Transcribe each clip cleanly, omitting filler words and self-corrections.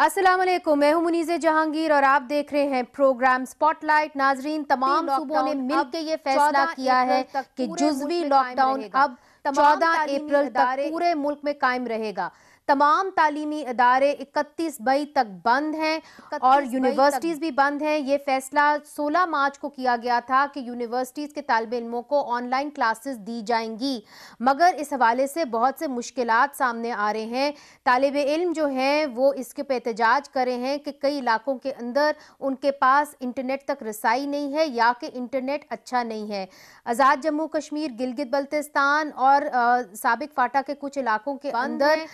अस्सलाम वालेकुम, मैं हूं मुनीज़े जहांगीर और आप देख रहे हैं प्रोग्राम स्पॉटलाइट। नाजरीन, तमाम सूबों ने मिलकर ये फैसला किया है कि जुज़वी लॉकडाउन अब 14 अप्रैल तक पूरे मुल्क में कायम रहेगा। तमाम तालीमी इदारे 31 मई तक बंद हैं और यूनिवर्सिटीज़ भी बंद हैं। ये फैसला 16 मार्च को किया गया था कि यूनिवर्सिटीज़ के तालिब इल्मों को ऑनलाइन क्लासेस दी जाएंगी, मगर इस हवाले से बहुत से मुश्किलात सामने आ रहे हैं। तालिब इल्म जो हैं वो इसके पे एहतजाज कर रहे हैं कि कई इलाकों के अंदर उनके पास इंटरनेट तक रसाई नहीं है या कि इंटरनेट अच्छा नहीं है। आज़ाद जम्मू कश्मीर, गिलगित बल्तिस्तान और साबिक फाटा के कुछ इलाकों के अंदर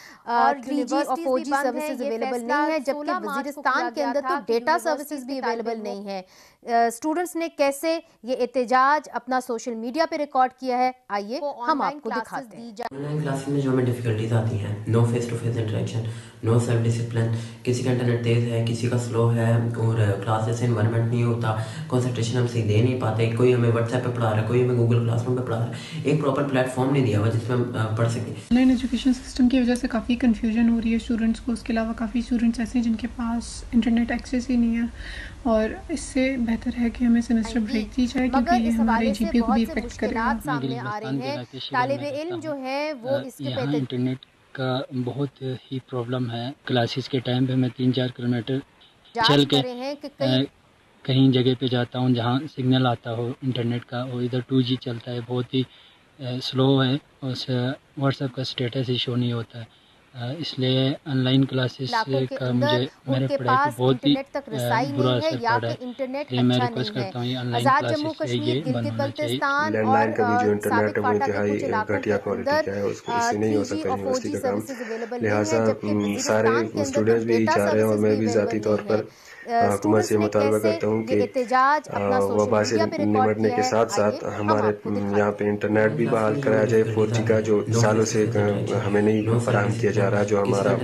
3G और 4G सर्विसेज अवेलेबल नहीं है, जबकि वजीरिस्तान के अंदर तो डेटा सर्विसेज भी अवेलेबल नहीं है। स्टूडेंट्स ने कैसे ये एहतजाज अपना सोशल मीडिया पे रिकॉर्ड किया है, आइए हम आपको दिखाते हैं। ऑनलाइन क्लासेस में जो हमें डिफिकल्टीज आती हैं, no face to face interaction, no self discipline, किसी का इंटरनेट तेज़ है, किसी का स्लो है और क्लास जैसे इन्वायरमेंट नहीं होता, कंसंट्रेशन हम सही दे नहीं पाते, कोई हमें व्हाट्सएप पे पढ़ा रहा है, कोई हमें गूगल क्लासरूम पे पढ़ा रहा है, एक प्रॉपर प्लेटफॉर्म नहीं दिया हुआ जिसमें हम पढ़ सकें। ऑनलाइन एजुकेशन सिस्टम की वजह से काफ़ी कन्फ्यूजन हो रही है स्टूडेंट्स को। उसके अलावा काफ़ी स्टूडेंट्स ऐसे हैं जिनके पास इंटरनेट एक्सेस ही नहीं है और इससे बेहतर है कि हमें सेमेस्टर ब्रेक दी जाए, क्योंकि ये हमारे जीपीए को भी इफेक्ट करेगा। सामने आ रहे हैं तालिब इल्म जो है वो इसके पे इंटरनेट का बहुत ही प्रॉब्लम है। क्लासेस के टाइम पे मैं 3-4 किलोमीटर चल के कहीं जगह पे जाता हूँ जहाँ सिग्नल आता हो इंटरनेट का, और इधर 2G चलता है, बहुत ही स्लो है और व्हाट्सएप का स्टेटस ही शो नहीं होता है। इसलिए ऑनलाइन क्लासेस का मुझे मेरे पढ़ाई को बहुत ही बुरा असर पड़ा है। ये मैं रिक्वेस्ट करता हूँ ये ऑनलाइन क्लासेस ये बंद होना चाहिए। लैंडलाइन का भी जो इंटरनेट है वो इंतहाई घटिया क्वालिटी का है, उससे नहीं हो सकता यूनिवर्सिटी का काम। लिहाजा सारे स्टूडेंट्स भी यही चाह रहे हैं और मैं भी ज़ाती तौर पर हुकूमत से मुतालबा करता हूँ कि वबा से निपटने के साथ साथ हमारे यहाँ पे इंटरनेट भी बहाल कराया जाए। 4G का जो सालों से हमें नहीं फराहम किया जा रहा, जो हमारा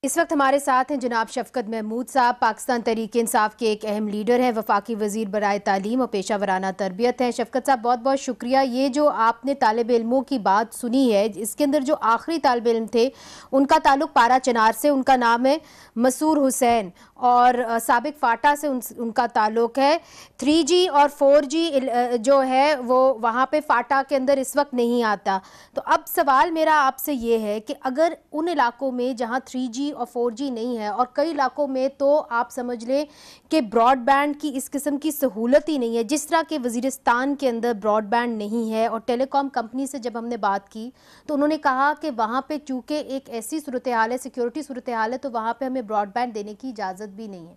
इस वक्त हमारे साथ हैं जनाब शफकत महमूद साहब, पाकिस्तान तहरीक इंसाफ के एक अहम लीडर हैं, वफाकी वजीर बराए तालीम और पेशा वराना तरबियत हैं। शफकत साहब, बहुत बहुत शुक्रिया। ये जो आपने तालिब इल्मों की बात सुनी है, इसके अंदर जो आखिरी तालिब इल्म थे उनका ताल्लुक पारा चनार से, उनका नाम है मसूर हुसैन, और साबिक फाटा से उनका ताल्लुक है। 3G और 4G जो है वो वहाँ पे फाटा के अंदर इस वक्त नहीं आता। तो अब सवाल मेरा आपसे ये है कि अगर उन इलाकों में जहाँ 3G और 4G नहीं है, और कई इलाकों में तो आप समझ लें कि ब्रॉडबैंड की इस किस्म की सहूलत ही नहीं है, जिस तरह के वजीरिस्तान के अंदर ब्रॉडबैंड नहीं है, और टेलीकॉम कंपनी से जब हमने बात की तो उन्होंने कहा कि वहाँ पे चूँकि एक ऐसी सूरत हाल है, सिक्योरिटी सूरत हाल है, तो वहाँ पे हमें ब्रॉडबैंड देने की इजाज़त भी नहीं है।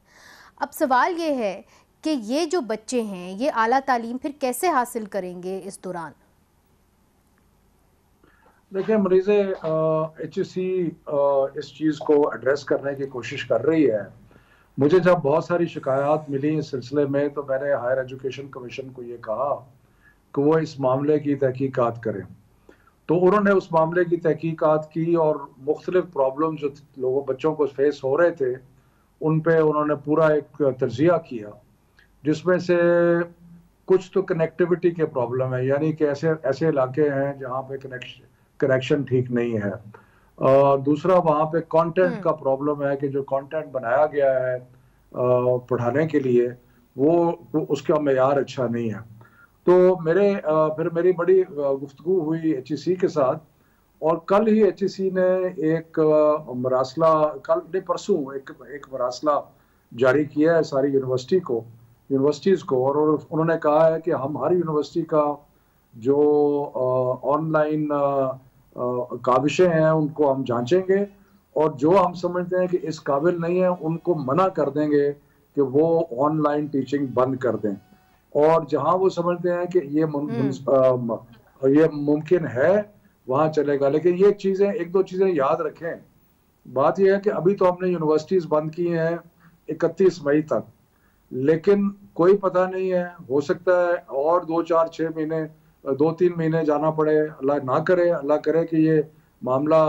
अब सवाल ये है कि ये जो बच्चे हैं ये आला तालीम फिर कैसे हासिल करेंगे इस दौरान? देखिए मरीज़े HEC इस चीज़ को एड्रेस करने की कोशिश कर रही है। मुझे जब बहुत सारी शिकायत मिली इस सिलसिले में तो मैंने हायर एजुकेशन कमीशन को ये कहा कि वो इस मामले की तहकीकात करें। तो उन्होंने उस मामले की तहकीकात की और मुख्तलिफ प्रॉब्लम जो लोगों बच्चों को फेस हो रहे थे उन पे उन्होंने पूरा एक तजिया किया, जिसमें से कुछ तो कनेक्टिविटी के प्रॉब्लम है, यानी कि ऐसे इलाके हैं जहाँ पे कनेक्शन ठीक नहीं है। दूसरा वहाँ पे कंटेंट का प्रॉब्लम है कि जो कंटेंट बनाया गया है पढ़ाने के लिए वो उसका मेयार अच्छा नहीं है। तो फिर मेरी बड़ी गुफ्तगू हुई HEC के साथ, और कल ही HEC ने एक मरासला, कल नहीं परसों एक मरासला जारी किया है सारी यूनिवर्सिटीज़ को, और उन्होंने कहा है कि हम हर यूनिवर्सिटी का जो ऑनलाइन काबिशें हैं उनको हम जांचेंगे, और जो हम समझते हैं कि इस काबिल नहीं है उनको मना कर देंगे कि वो ऑनलाइन टीचिंग बंद कर दें, और जहां वो समझते हैं कि ये मुमकिन है वहां चलेगा। लेकिन ये चीज़ें, एक दो चीज़ें याद रखें। बात यह है कि अभी तो हमने यूनिवर्सिटीज़ बंद की हैं 31 मई तक, लेकिन कोई पता नहीं है, हो सकता है और 2-3 महीने जाना पड़े। अल्लाह करे कि ये मामला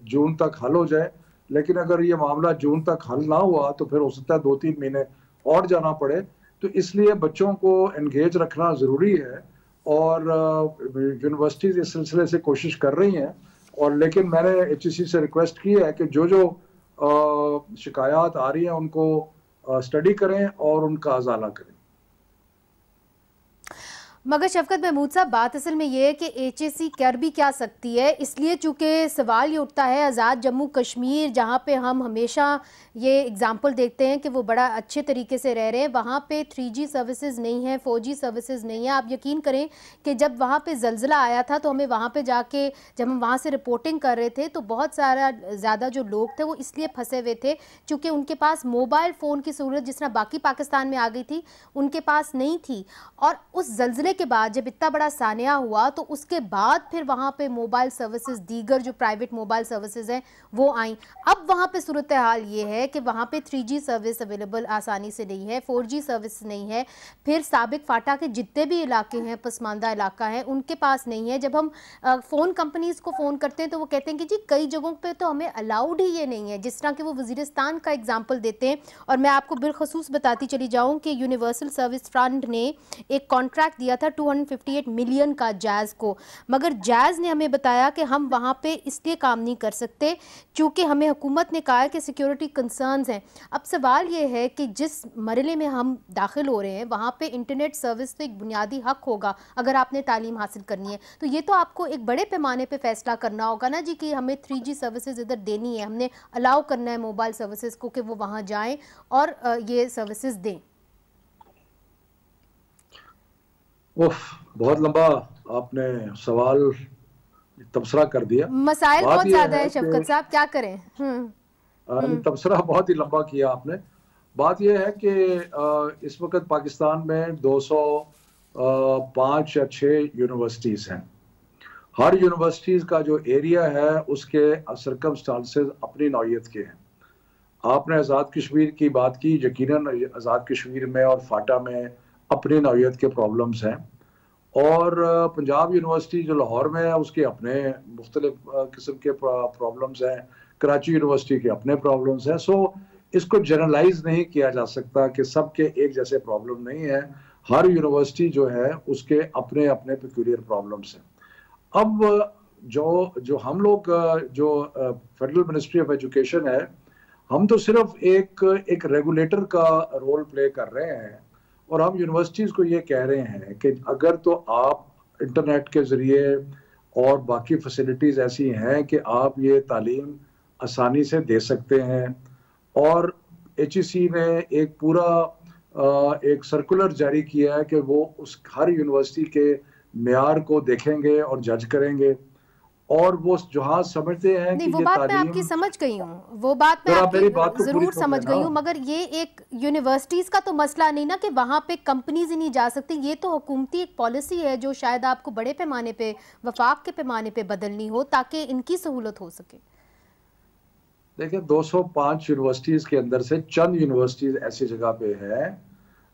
जून तक हल हो जाए, लेकिन अगर ये मामला जून तक हल ना हुआ तो फिर हो सकता है 2-3 महीने और जाना पड़े। तो इसलिए बच्चों को एंगेज रखना ज़रूरी है, और यूनिवर्सिटीज़ इस सिलसिले से कोशिश कर रही हैं, और लेकिन मैंने HEC से रिक्वेस्ट की है कि जो शिकायत आ रही हैं उनको स्टडी करें और उनका अजाला करें। मगर शफकत महमूद साहब, बात असल में ये है कि HEC कर भी क्या सकती है, इसलिए चूंकि सवाल ये उठता है आज़ाद जम्मू कश्मीर जहाँ पे हम हमेशा ये एग्जांपल देखते हैं कि वो बड़ा अच्छे तरीके से रह रहे हैं, वहाँ पे 3G सर्विसेज नहीं है, 4G सर्विसेज नहीं है। आप यकीन करें कि जब वहाँ पे ज़लज़ला आया था तो हमें वहाँ पे जाके जब हम वहाँ से रिपोर्टिंग कर रहे थे तो बहुत ज़्यादा जो लोग थे वो इसलिए फंसे हुए थे चूँकि उनके पास मोबाइल फ़ोन की सहूलत जिस तरह बाकी पाकिस्तान में आ गई थी उनके पास नहीं थी। और उस ज़लज़ले के बाद जब इतना बड़ा सानिया हुआ तो उसके बाद फिर वहां पे मोबाइल सर्विसेज, दीगर जो प्राइवेट मोबाइल सर्विसेज हैं वो आई। अब वहां पे सूरत हाल ये है कि वहां पे 3G सर्विस अवेलेबल आसानी से नहीं है, 4G सर्विस नहीं है, फिर साबिक फाटा के जितने भी इलाके हैं, पसमानदा इलाका है, उनके पास नहीं है। जब हम फ़ोन कंपनीज को फ़ोन करते हैं तो वो कहते हैं कि जी कई जगहों पे तो हमें अलाउड ही ये नहीं है, जिस तरह कि वो वज़ीरिस्तान का एग्जाम्पल देते हैं। और मैं आपको बिलखसूस बताती चली जाऊँ कि यूनिवर्सल सर्विस फ्रंट ने एक कॉन्ट्रैक्ट दिया था 258 मिलियन का जैज़ को, मगर जैज़ ने हमें बताया कि हम वहाँ पे इसलिए काम नहीं कर सकते क्योंकि हमें हुकूमत ने कहा है कि सिक्योरिटी कंसर्न्स हैं। अब सवाल ये है कि जिस मरले में हम दाखिल हो रहे हैं वहाँ पे इंटरनेट सर्विस तो एक बुनियादी हक होगा अगर आपने तालीम हासिल करनी है, तो ये तो आपको एक बड़े पैमाने पे फैसला करना होगा ना जी कि हमें 3G सर्विसेज इधर देनी है, हमने अलाउ करना है मोबाइल सर्विसेज को कि वो वहाँ जाएँ और ये सर्विसेज दें। बहुत लंबा आपने सवाल तबसरा कर दिया। मसाइल बहुत ज्यादा है शफकत साहब, क्या करें। तबसरा बहुत ही लंबा किया आपने। बात यह है कि इस वक्त पाकिस्तान में 205 या 6 यूनिवर्सिटीज़ हैं। हर यूनिवर्सिटीज़ का जो एरिया है उसके सर्कमस्टांसेस अपनी नौयत के हैं। आपने आज़ाद कश्मीर की बात की, यकीनन आज़ाद कश्मीर में और फाटा में अपनी नौयत के प्रॉब्लम्स हैं, और पंजाब यूनिवर्सिटी जो लाहौर में है उसके अपने मुख्तलिफ किस्म के प्रॉब्लम्स हैं, कराची यूनिवर्सिटी के अपने प्रॉब्लम्स हैं। सो इसको जनरलाइज नहीं किया जा सकता कि सबके एक जैसे प्रॉब्लम नहीं है। हर यूनिवर्सिटी जो है उसके अपने अपने पेक्यूलियर प्रॉब्लम्स हैं। अब जो हम लोग जो फेडरल मिनिस्ट्री ऑफ एजुकेशन है, हम तो सिर्फ एक रेगुलेटर का रोल प्ले कर रहे हैं, और हम यूनिवर्सिटीज़ को ये कह रहे हैं कि अगर तो आप इंटरनेट के ज़रिए और बाकी फैसिलिटीज़ ऐसी हैं कि आप ये तालीम आसानी से दे सकते हैं। और HEC ने एक पूरा एक सर्कुलर जारी किया है कि वो उस हर यूनिवर्सिटी के मेयार को देखेंगे और जज करेंगे, और वो जहाँ समझते हैं नहीं, कि वो ये बात मैं आपकी समझ गई हूँ, वो बात मैं आपकी जरूर समझ गई हूँ, मगर ये एक यूनिवर्सिटीज का तो मसला नहीं ना कि वहाँ पे कंपनीज ही नहीं जा सकती। ये तो हुकूमती एक पॉलिसी है जो शायद आपको बड़े पैमाने पे, वफाक के पैमाने पे बदलनी हो ताकि इनकी सहूलत हो सके। देखिए 205 यूनिवर्सिटीज के अंदर से चंद यूनिवर्सिटीज ऐसी जगह पे है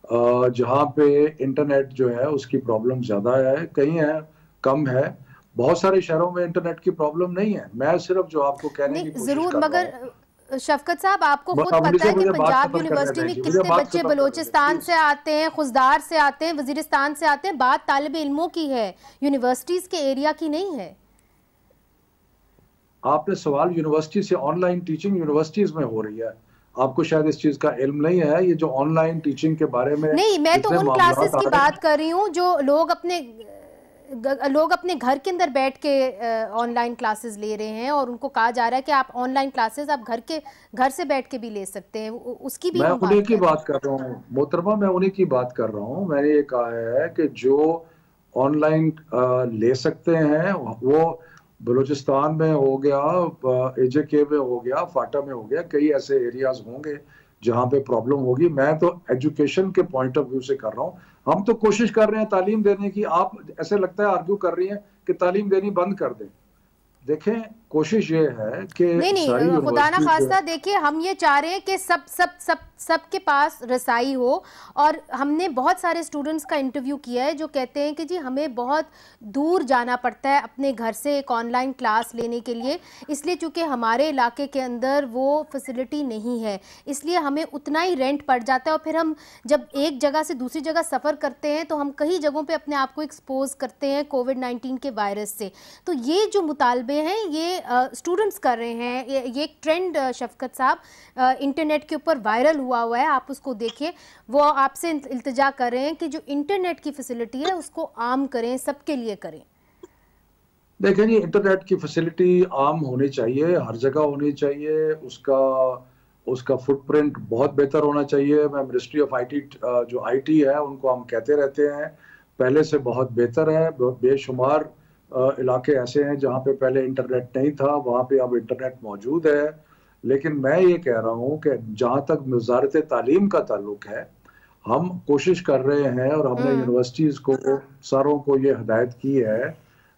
जहाँ पे इंटरनेट जो है उसकी प्रॉब्लम ज्यादा है, कहीं है कम है। बहुत सारे शहरों में इंटरनेट की प्रॉब्लम नहीं है। मैं सिर्फ जो आपको कहने की कोशिश जरूर, कर मगर शफकत साहब आपको खुद पता है कि पंजाब यूनिवर्सिटी में कितने बच्चे बलोचिस्तान से आते हैं, खुजदार से आते हैं, वजीरिस्तान से आते हैं। बात तालिब इल्मों की है, यूनिवर्सिटीज के एरिया की नहीं है। आपने सवाल यूनिवर्सिटी से, ऑनलाइन टीचिंग यूनिवर्सिटीज में हो रही है, आपको शायद इस चीज का इल्म नहीं है। ये जो ऑनलाइन टीचिंग के बारे में नहीं, मैं तो उन क्लासेस की बात कर रही हूँ जो लोग अपने घर के अंदर बैठ के ऑनलाइन क्लासेस ले रहे हैं, और उनको कहा जा रहा है कि आप ऑनलाइन क्लासेस आप घर से बैठ के भी ले सकते हैं। उसकी भी मैं उन्हीं की बात कर रहा हूँ मोहतरमा, मैं उन्हीं की बात कर रहा हूँ। मैंने ये कहा है कि जो ऑनलाइन ले सकते हैं वो बलूचिस्तान में हो गया, AJK में हो गया, फाटा में हो गया, कई ऐसे एरियाज होंगे जहाँ पे प्रॉब्लम होगी। मैं तो एजुकेशन के पॉइंट ऑफ व्यू से कर रहा हूँ। हम तो कोशिश कर रहे हैं तालीम देने की। आप ऐसे लगता है आर्ग्यू कर रही हैं कि तालीम देनी बंद कर दें। देखें, कोशिश ये है कि नहीं, खुदा ना खास्ता देखिए, हम ये चाह रहे हैं कि सबके पास रसाई हो। और हमने बहुत सारे स्टूडेंट्स का इंटरव्यू किया है जो कहते हैं कि जी हमें बहुत दूर जाना पड़ता है अपने घर से एक ऑनलाइन क्लास लेने के लिए, इसलिए चूंकि हमारे इलाके के अंदर वो फैसिलिटी नहीं है, इसलिए हमें उतना ही रेंट पड़ जाता है। और फिर हम जब एक जगह से दूसरी जगह सफ़र करते हैं तो हम कई जगहों पे अपने आप को एक्सपोज करते हैं कोविड-19 के वायरस से। तो ये जो मुतालबे हैं ये स्टूडेंट्स कर रहे हैं, ये एक ट्रेंड शफकत साहब इंटरनेट के ऊपर वायरल हुआ है, आप उसको देखिए। वो आपसे इल्तिजा कर रहे हैं कि जो इंटरनेट की फैसिलिटी है उसको आम करें, सबके लिए करें। देखें जी, इंटरनेट की फैसिलिटी आम होनी चाहिए, हर जगह होनी चाहिए, उसका फुटप्रिंट बहुत बेहतर होना चाहिए। मैं मिनिस्ट्री ऑफ आईटी जो आईटी है उनको हम कहते रहते हैं पहले से बहुत बेहतर है। बेशुमार इलाके ऐसे हैं जहाँ पे पहले इंटरनेट नहीं था, वहाँ पे अब इंटरनेट मौजूद है। लेकिन मैं ये कह रहा हूँ कि जहाँ तक वज़ारत तालीम का ताल्लुक है, हम कोशिश कर रहे हैं और हमने यूनिवर्सिटीज़ को, सरों को ये हिदायत की है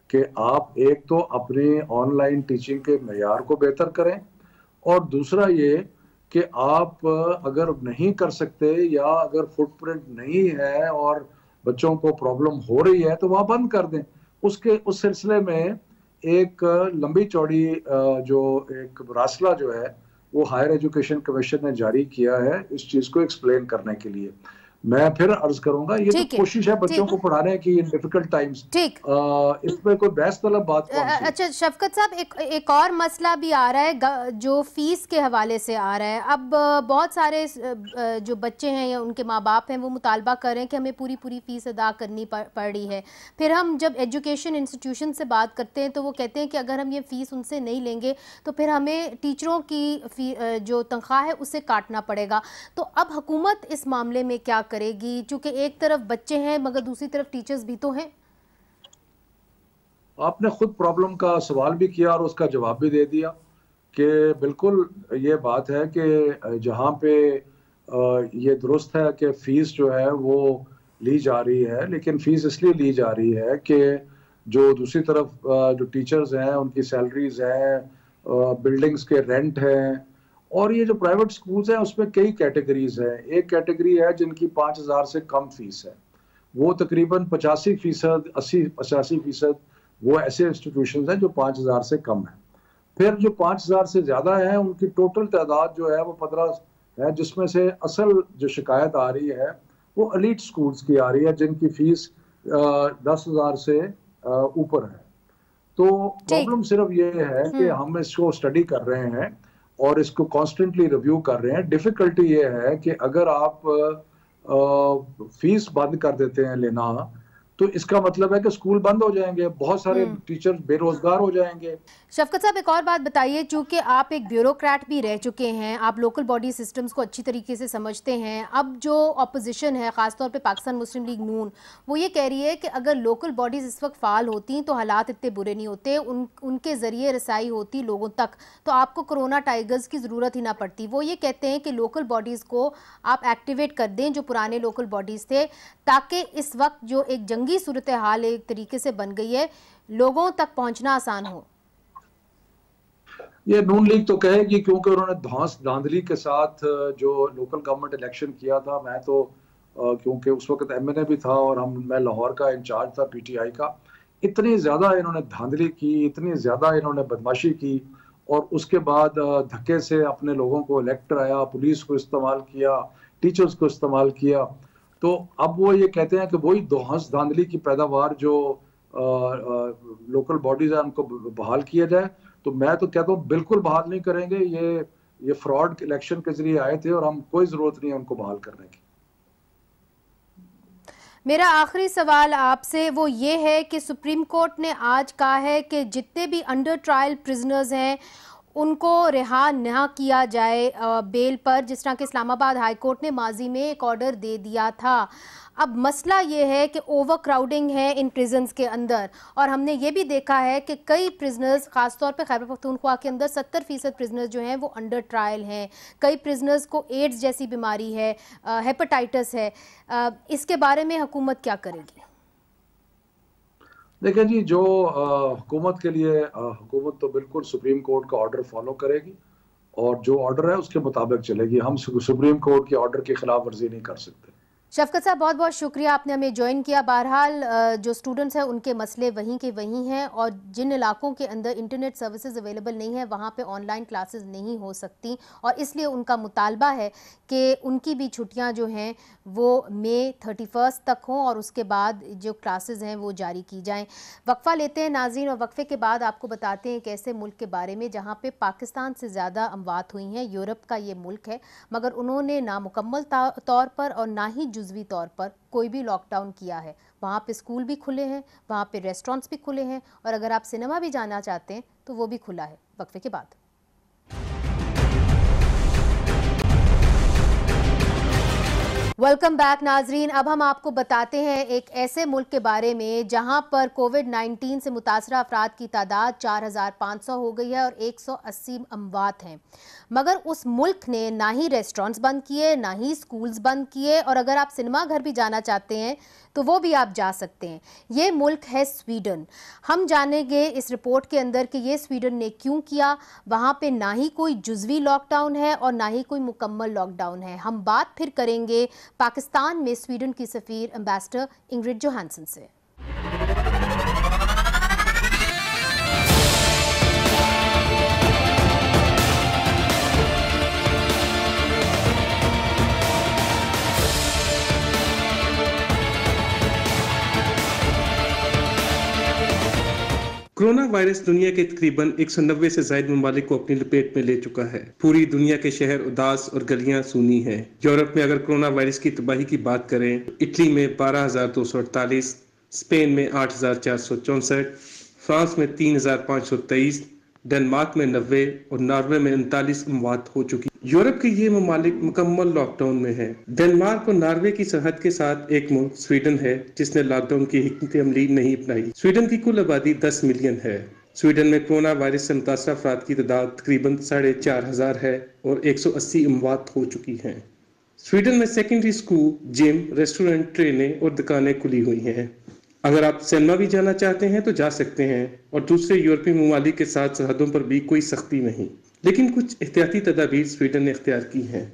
कि आप एक तो अपने ऑनलाइन टीचिंग के मयार को बेहतर करें, और दूसरा ये कि आप अगर नहीं कर सकते या अगर फुटप्रिंट नहीं है और बच्चों को प्रॉब्लम हो रही है तो वहाँ बंद कर दें। उस सिलसिले में एक लंबी चौड़ी जो एक मरासला जो है वो हायर एजुकेशन कमीशन ने जारी किया है इस चीज़ को एक्सप्लेन करने के लिए। मैं फिर अर्ज करूंगा, ये तो कोशिश है बच्चों को पढ़ाने की इन डिफिकल्ट टाइम्स। ठीक, इसमें कोई बहस तलब बात कौन सी? अच्छा शफकत साहब, एक और मसला भी आ रहा है जो फीस के हवाले से आ रहा है। अब बहुत सारे जो बच्चे हैं या उनके माँ बाप हैं वो मुतालबा कर रहे हैं कि हमें पूरी फीस अदा करनी पड़ रही है। फिर हम जब एजुकेशन इंस्टीट्यूशन से बात करते हैं तो वो कहते हैं कि अगर हम ये फीस उनसे नहीं लेंगे तो फिर हमें टीचरों की जो तनख्वाह है उसे काटना पड़ेगा। तो अब हुकूमत इस मामले में क्या करेगी, चूंकि एक तरफ बच्चे हैं मगर दूसरी तरफ टीचर्स भी तो हैं? आपने खुद प्रॉब्लम का सवाल भी किया और उसका जवाब भी दे दिया कि बिल्कुल ये बात है कि जहाँ पे ये दुरुस्त है कि फीस जो है वो ली जा रही है, लेकिन फीस इसलिए ली जा रही है कि जो दूसरी तरफ जो टीचर्स हैं उनकी सैलरीज हैं, बिल्डिंग्स के रेंट हैं, और ये जो प्राइवेट स्कूल्स हैं उसमें कई कैटेगरीज हैं। एक कैटेगरी है जिनकी 5,000 से कम फीस है, वो तकरीबन 85%, 80-85% वो ऐसे इंस्टीट्यूशंस हैं जो 5,000 से कम है। फिर जो 5,000 से ज़्यादा है उनकी टोटल तादाद जो है वो 15 है, जिसमें से असल जो शिकायत आ रही है वो एलीट स्कूल्स की आ रही है जिनकी फीस 10,000 से ऊपर है। तो प्रॉब्लम सिर्फ ये है कि हम इसको स्टडी कर रहे हैं और इसको कॉन्स्टेंटली रिव्यू कर रहे हैं। डिफिकल्टी ये है कि अगर आप फीस बंद कर देते हैं लेना तो इसका मतलब है कि स्कूल बंद हो जाएंगे, बहुत सारे टीचर बेरोजगार हो जाएंगे। शफकत साहब, एक और बात बताइए, चूंकि आप एक ब्यूरोक्रेट भी रह चुके हैं, आप लोकल बॉडी सिस्टम्स को अच्छी तरीके से समझते हैं। अब जो ऑपोजिशन है, खासतौर पे पाकिस्तान मुस्लिम लीग नून, वो ये कह रही है कि अगर लोकल बॉडीज इस वक्त फाल होती तो हालात इतने बुरे नहीं होते, उनके जरिए रसाई होती लोगों तक, तो आपको कोरोना टाइगर्स की ज़रूरत ही ना पड़ती। वो ये कहते हैं कि लोकल बॉडीज़ को आप एक्टिवेट कर दें, जो पुराने लोकल बॉडीज़ थे, ताकि इस वक्त जो एक जंगी सूरत हाल एक तरीके से बन गई है, लोगों तक पहुंचना आसान हो। ये नून लीग तो कहेगी, क्योंकि उन्होंने धांस धांधली के साथ जो लोकल गवर्नमेंट इलेक्शन किया था, मैं तो क्योंकि उस वक्त एमएनए भी था और मैं लाहौर का इंचार्ज था पीटीआई का, इतनी ज़्यादा इन्होंने धांधली की, इतनी ज़्यादा इन्होंने बदमाशी की, और उसके बाद धक्के से अपने लोगों को इलेक्ट कराया, पुलिस को इस्तेमाल किया, टीचर्स को इस्तेमाल किया। तो अब वो ये कहते हैं कि वही धांस धांधली की पैदावार जो लोकल बॉडीज है उनको बहाल किया जाए। तो मैं तो कहता हूँ बिल्कुल बहाल नहीं करेंगे, ये फ्रॉड इलेक्शन के जरिए आए थे और हम कोई जरूरत नहीं है उनको बहाल करने की। मेरा आखिरी सवाल आपसे वो ये है कि सुप्रीम कोर्ट ने आज कहा है कि जितने भी अंडर ट्रायल प्रिजनर्स हैं उनको रिहा न किया जाए बेल पर, जिस तरह के इस्लामाबाद हाई कोर्ट ने माजी में एक ऑर्डर दे दिया था। अब मसला ये है कि ओवर क्राउडिंग है इन प्रिजन्स के अंदर, और हमने ये भी देखा है कि कई प्रिजनर्स, खासतौर पे खैबर पख्तूनख्वा के अंदर 70% प्रिजनर्स जो हैं वो अंडर ट्रायल हैं। कई प्रिजनर्स को एड्स जैसी बीमारी है, हेपेटाइटिस है। इसके बारे में हुकूमत क्या करेगी? देखिए जी, जो हुकूमत के लिए हुकूमत तो बिल्कुल सुप्रीम कोर्ट का ऑर्डर फॉलो करेगी और जो ऑर्डर है उसके मुताबिक चलेगी। हम सुप्रीम कोर्ट के ऑर्डर की खिलाफ वर्जी नहीं कर सकते। शफकत साहब, बहुत बहुत शुक्रिया, आपने हमें ज्वाइन किया। बहरहाल जो स्टूडेंट्स हैं उनके मसले वहीं के वहीं हैं, और जिन इलाकों के अंदर इंटरनेट सर्विसेज अवेलेबल नहीं है वहाँ पे ऑनलाइन क्लासेस नहीं हो सकती, और इसलिए उनका मुतालबा है कि उनकी भी छुट्टियाँ जो हैं वो मई 31 तक हों और उसके बाद जो क्लासेस हैं वो जारी की जाएँ। वक्फा लेते हैं नाज़रीन, और वक्फे के बाद आपको बताते हैं एक ऐसे मुल्क के बारे में जहाँ पर पाकिस्तान से ज़्यादा अमवात हुई हैं। यूरोप का ये मुल्क है, मगर उन्होंने नामुकम्मल तौर पर और ना ही जुज़वी तौर पर कोई भी लॉकडाउन किया है। वहाँ पे स्कूल भी खुले हैं, वहाँ पे रेस्टोरेंट्स भी खुले हैं, और अगर आप सिनेमा भी जाना चाहते हैं तो वो भी खुला है। वक्फे के बाद वेलकम बैक नाजरीन। अब हम आपको बताते हैं एक ऐसे मुल्क के बारे में जहां पर कोविड-19 से मुतासरा अफराद की तादाद 4500 हो गई है और 180 अमवात हैं, मगर उस मुल्क ने ना ही रेस्टोरेंट्स बंद किए, ना ही स्कूल्स बंद किए, और अगर आप सिनेमा घर भी जाना चाहते हैं तो वो भी आप जा सकते हैं। ये मुल्क है स्वीडन। हम जानेंगे इस रिपोर्ट के अंदर कि ये स्वीडन ने क्यों किया। वहाँ पे ना ही कोई जुज़वी लॉकडाउन है और ना ही कोई मुकम्मल लॉकडाउन है। हम बात फिर करेंगे पाकिस्तान में स्वीडन की सफ़ीर एम्बेसडर इंग्रिड जोहानसन से। कोरोना वायरस दुनिया के तकरीबन 190 से ज्यादा ममालिक को अपनी लपेट में ले चुका है। पूरी दुनिया के शहर उदास और गलियां सूनी हैं। यूरोप में अगर कोरोना वायरस की तबाही की बात करें तो इटली में 12,248, स्पेन में 8,464, फ्रांस में 3,523, डेनमार्क में 90 और नॉर्वे में 39 अमवात हो चुकी। यूरोप के ये ममालिक मुकम्मल लॉकडाउन में है। डेनमार्क और नॉर्वे की सरहद के साथ एक मुल्क स्वीडन है जिसने लॉकडाउन की हिकमत अमली नहीं अपनाई। स्वीडन की कुल आबादी 10 मिलियन है। स्वीडन में कोरोना वायरस से मुतासर अफराद की तादाद तकरीबन 4,500 है और 180 अमवात हो चुकी हैं। स्वीडन में सेकेंडरी स्कूल, जिम, रेस्टोरेंट, ट्रेनें और दुकानें खुली हुई हैं। अगर आप सिनेमा भी जाना चाहते हैं तो जा सकते हैं, और दूसरे यूरोपीय ममालिक के साथ सरहदों पर भी कोई सख्ती नहीं। लेकिन कुछ एहतियाती तदाबीर स्वीडन ने इख्तियार की हैं,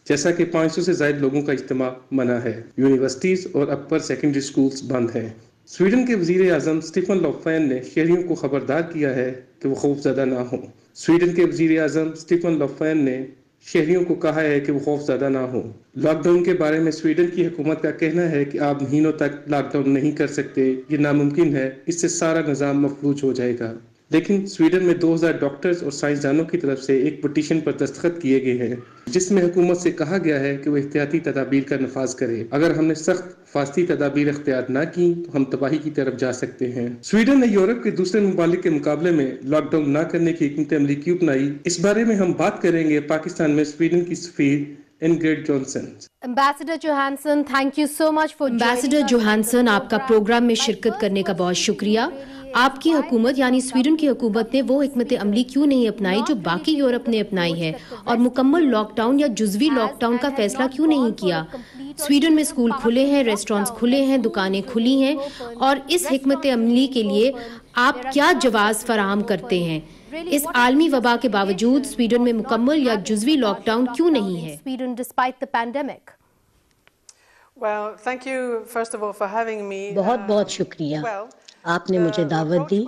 जैसा कि 500 से ज्यादा लोगों का इज्तिमा मना है। यूनिवर्सिटीज और अपर सेकेंडरी स्कूल्स बंद हैं। स्वीडन के वजीर आजम स्टीफन लोफेन ने शहरियों को खबरदार किया है कि वो खौफजदा ना हो। स्वीडन के वजीर आजम स्टीफन लोफेन ने शहरियों को कहा है कि वो खौफजदा ना हो। लॉकडाउन के बारे में स्वीडन की हुकूमत का कहना है कि आप महीनों तक लॉकडाउन नहीं कर सकते, ये नामुमकिन है, इससे सारा निज़ाम मफलूज हो जाएगा। लेकिन स्वीडन में 2000 डॉक्टर्स और साइंसदानों की तरफ से एक पिटीशन पर दस्तखत किए गए हैं जिसमें हुकूमत से कहा गया है कि वो एहतियाती तदाबीर का नफाज करे। अगर हमने सख्त हिफाजती तदाबीर इख्तियार ना की तो हम तबाही की तरफ जा सकते हैं। स्वीडन ने यूरोप के दूसरे ममालिक के मुकाबले में लॉकडाउन ना करने की हिकमत अमली क्यों अपनाई, इस बारे में हम बात करेंगे पाकिस्तान में स्वीडन की सफीर Ingrid Johansson. Ambassador Johansson, thank you so much for ambassador Johansson, आपका प्रोग्राम में शिरकत करने का बहुत शुक्रिया। आपकी हुकूमत यानी स्वीडन की हुकूमत ने वो हिकमत अमली क्यों नहीं अपनाई जो बाकी यूरोप ने अपनाई है, और मुकम्मल लॉकडाउन या जुज़वी लॉकडाउन का फैसला क्यों नहीं किया? स्वीडन में स्कूल खुले हैं, रेस्टोरेंट्स खुले हैं, दुकानें खुली हैं, और इस हिकमत अमली के लिए आप क्या जवाब फराहम करते हैं? इस आलमी वबा के बावजूद स्वीडन में मुकम्मल या जुज़वी लॉकडाउन क्यों नहीं है? Sweden despite the pandemic. बहुत बहुत शुक्रिया, आपने मुझे दावत दी।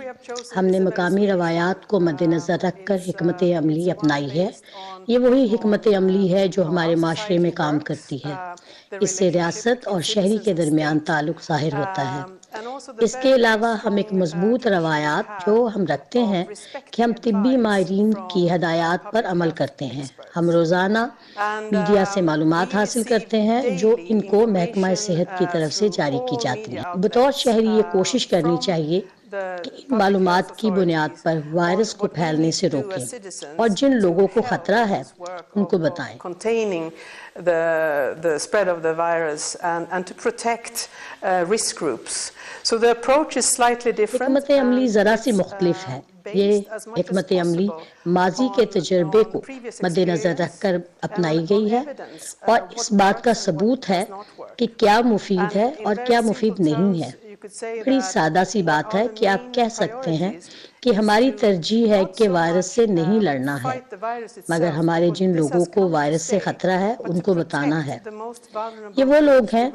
हमने मकामी रवायात को मद्देनज़र रखकर हिकमत अमली अपनाई है। ये वही हिकमत अमली है जो हमारे माशरे में काम करती है। इससे रियासत और शहरी के दरमियान ताल्लुक ज़ाहिर होता है। इसके अलावा हम एक मजबूत रवायात जो हम रखते हैं कि हम तिब्बी माहिरीन की हदायत पर अमल करते हैं। हम रोज़ाना मीडिया से मालूमात हासिल करते हैं जो इनको महकमा सेहत की तरफ से जारी की जाती हैं। बतौर शहरी ये कोशिश करनी चाहिए कि इन मालूमात की बुनियाद पर वायरस को फैलने से रोकें और जिन लोगों को खतरा है उनको बताएं। the spread of the virus and to protect risk groups. So the approach is slightly different. हिकमत अमली जरा सी मुख्तलिफ है। ये हिकमत अमली माजी के तजर्बे को मद्देनजर रखकर अपनाई गई है और इस बात का सबूत है कि क्या मुफीद है और क्या मुफीद नहीं है। बड़ी सादा सी बात है कि आप कह सकते हैं कि हमारी तरजीह है कि वायरस से नहीं लड़ना है, मगर हमारे जिन लोगों को वायरस से खतरा है उनको बताना है। ये वो लोग हैं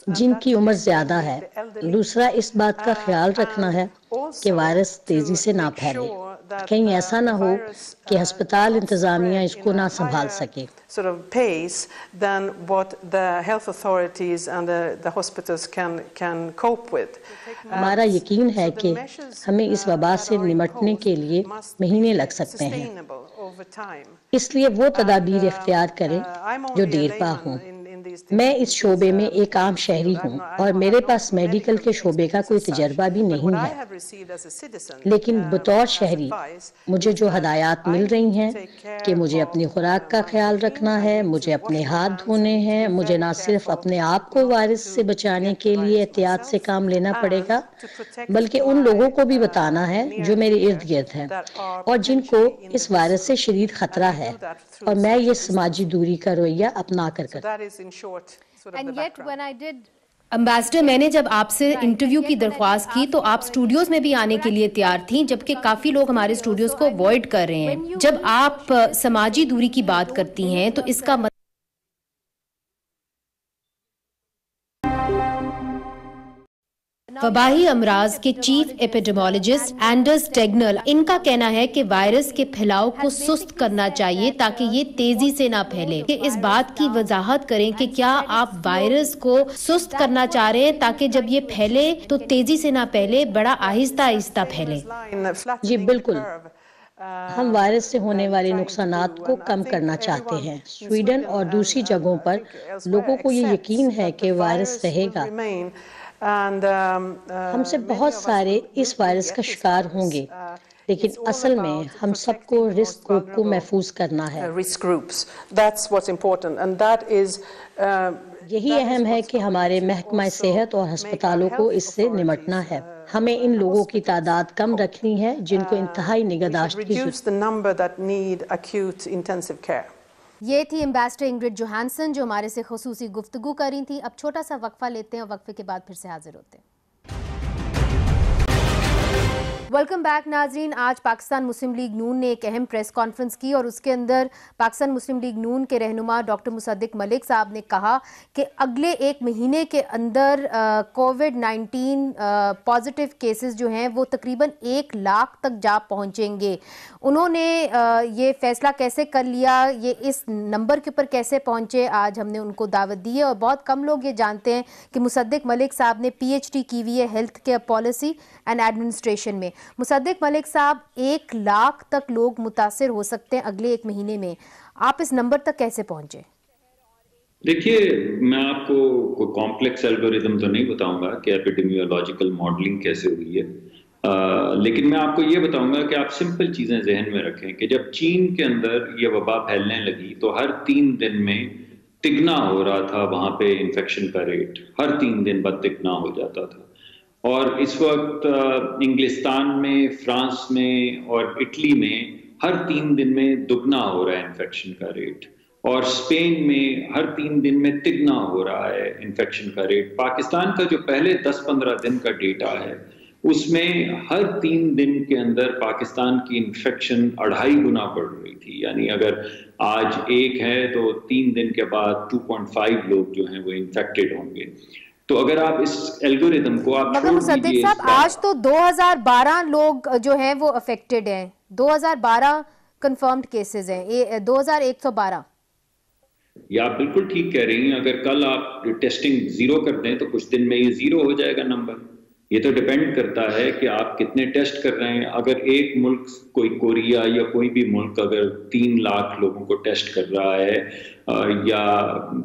जिनकी उम्र ज्यादा है। दूसरा, इस बात का ख्याल रखना है कि वायरस तेजी से ना फैले। कहीं ऐसा ना हो कि अस्पताल इंतजामिया इसको ना संभाल सके। Sort of pace than what the health authorities and the hospitals can cope with. हमारा यकीन है कि हमें इस वबा से निपटने के लिए महीने लग सकते हैं, इसलिए वो तदाबीर इख्तियार करें जो देर पा हों। मैं इस शोबे में एक आम शहरी हूँ और मेरे पास मेडिकल के शोबे का कोई तजर्बा भी नहीं है, लेकिन बतौर शहरी मुझे जो हदायत मिल रही हैं कि मुझे अपनी खुराक का ख्याल रखना है, मुझे अपने हाथ धोने हैं, मुझे ना सिर्फ अपने आप को वायरस से बचाने के लिए एहतियात से काम लेना पड़ेगा, बल्कि उन लोगों को भी बताना है जो मेरे इर्द गिर्द हैं और जिनको इस वायरस से शदीद खतरा है, और मैं ये समाजी दूरी का रवैया अपना कर एम्बेसडर, मैंने जब आपसे इंटरव्यू की दरख्वास्त की तो आप स्टूडियोज में भी आने के लिए तैयार थी, जबकि काफी लोग हमारे स्टूडियोज को अवॉइड कर रहे हैं। जब आप समाजी दूरी की बात करती हैं तो इसका वबाही अमराज के चीफ एपिडेमोलॉजिस्ट एंडर्स टेगनल, इनका कहना है कि वायरस के फैलाव को सुस्त करना चाहिए ताकि ये तेजी से ना फैले। कि इस बात की वजाहत करें कि क्या आप वायरस को सुस्त करना चाह रहे हैं ताकि जब ये फैले तो तेजी से ना फैले, बड़ा आहिस्ता आहिस्ता फैले। जी बिल्कुल, हम वायरस से होने वाले नुकसानात को कम करना चाहते हैं। स्वीडन और दूसरी जगहों पर लोगों को ये यकीन है कि वायरस रहेगा। हमसे बहुत सारे इस वायरस का शिकार होंगे, लेकिन असल में हम सबको रिस्क ग्रुप को महफूज करना है। यही अहम है कि हमारे महकमा सेहत और अस्पतालों को इससे निपटना है। हमें इन लोगों की तादाद कम रखनी है जिनको इंतहाई निगहदाश्त की ज़रूरत। ये थी एम्बेसडर इंग्रिड जोहानसन जो हमारे से खुसूसी गुफ्तगू कर रही थी। अब छोटा सा वक्फा लेते हैं और वक्फे के बाद फिर से हाजिर होते हैं। वेलकम बैक नाजरीन। आज पाकिस्तान मुस्लिम लीग नून ने एक अहम प्रेस कॉन्फ्रेंस की और उसके अंदर पाकिस्तान मुस्लिम लीग नून के रहनुमा डॉक्टर मुसद्दिक मलिक साहब ने कहा कि अगले एक महीने के अंदर कोविड-19 पॉजिटिव केसेस जो हैं वो तकरीबन 1 लाख तक जा पहुंचेंगे। उन्होंने ये फैसला कैसे कर लिया, ये इस नंबर के ऊपर कैसे पहुंचे, आज हमने उनको दावत दी है और बहुत कम लोग ये जानते हैं कि मुसद्दिक मलिक साहब ने PhD की हुई है health care policy and administration में। मुसद्दिक मलिक साहब, 1 लाख तक लोग मुतासिर हो सकते हैं अगले एक महीने में, आप इस नंबर तक कैसे पहुंचे? देखिए, मैं आपको कोई कॉम्प्लेक्स एल्गोरिथम तो नहीं बताऊंगा कि एपिडेमियोलॉजिकल मॉडलिंग कैसे हुई है, लेकिन मैं आपको ये बताऊंगा कि आप सिंपल चीजें जहन में रखें कि जब चीन के अंदर ये वबा फैलने लगी तो हर 3 दिन में तिगना हो रहा था वहां पे इन्फेक्शन का रेट, हर 3 दिन बाद तिगना हो जाता था। और इस वक्त इंग्लिस्तान में, फ्रांस में और इटली में हर 3 दिन में दुगना हो रहा है इन्फेक्शन का रेट, और स्पेन में हर 3 दिन में तिगना हो रहा है इन्फेक्शन का रेट। पाकिस्तान का जो पहले 10-15 दिन का डेटा है उसमें हर 3 दिन के अंदर पाकिस्तान की इन्फेक्शन 2.5 गुना बढ़ रही थी। यानी अगर आज 1 है तो 3 दिन के बाद 2.5 लोग जो हैं वो इन्फेक्टेड होंगे। तो अगर आप इस एल्गोरिथम को आप मगर मुसद्दिक साहब, आज तो 2012 लोग जो हैं वो अफेक्टेड हैं, 2012 कंफर्म्ड केसेस हैं, 2112। ये आप बिल्कुल ठीक कह रही हैं। अगर कल आप टेस्टिंग 0 कर दें तो कुछ दिन में ये 0 हो जाएगा नंबर। ये तो डिपेंड करता है कि आप कितने टेस्ट कर रहे हैं। अगर एक मुल्क, कोई कोरिया या कोई भी मुल्क अगर 3 लाख लोगों को टेस्ट कर रहा है या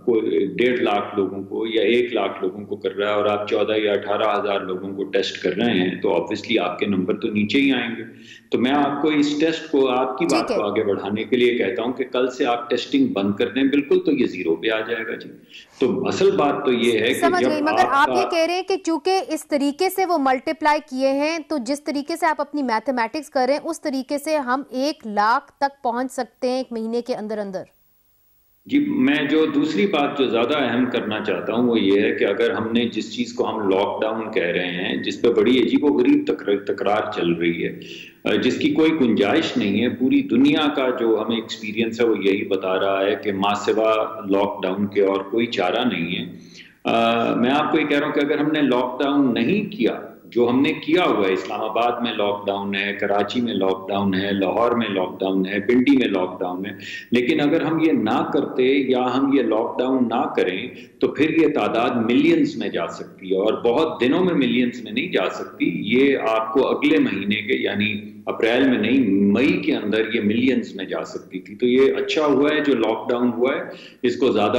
कोई 1.5 लाख लोगों को या 1 लाख लोगों को कर रहा है और आप 14 या 18 हज़ार लोगों को टेस्ट कर रहे हैं तो ऑब्वियसली आपके नंबर तो नीचे ही आएंगे। तो मैं आपको इस टेस्ट को, आपकी बात को आगे बढ़ाने के लिए कहता हूं कि कल से आप टेस्टिंग बंद कर दें बिल्कुल, तो ये 0 पे आ जाएगा जी। तो असल बात तो ये है कि समझ गई, मगर आप ये कह रहे हैं कि चूंकि इस तरीके से वो मल्टीप्लाई किए हैं तो जिस तरीके से आप अपनी मैथमेटिक्स कर रहे हैं उस तरीके से हम 1 लाख तक पहुंच सकते हैं 1 महीने के अंदर अंदर। जी, मैं जो दूसरी बात जो ज़्यादा अहम करना चाहता हूँ वो ये है कि अगर हमने जिस चीज़ को हम लॉकडाउन कह रहे हैं, जिस पे बड़ी अजीबोगरीब तकरार चल रही है, जिसकी कोई गुंजाइश नहीं है, पूरी दुनिया का जो हमें एक्सपीरियंस है वो यही बता रहा है कि माँ सिवा लॉकडाउन के और कोई चारा नहीं है। मैं आपको ये कह रहा हूँ कि अगर हमने लॉकडाउन नहीं किया, जो हमने किया हुआ है, इस्लामाबाद में लॉकडाउन है, कराची में लॉकडाउन है, लाहौर में लॉकडाउन है, पिंडी में लॉकडाउन है, लेकिन अगर हम ये ना करते या हम ये लॉकडाउन ना करें तो फिर ये तादाद मिलियंस में जा सकती है और बहुत दिनों में मिलियंस में नहीं जा सकती। ये आपको अगले महीने के यानी अप्रैल में नहीं, मई के अंदर ये मिलियंस में जा सकती थी। तो ये अच्छा हुआ है जो लॉकडाउन हुआ है, इसको ज़्यादा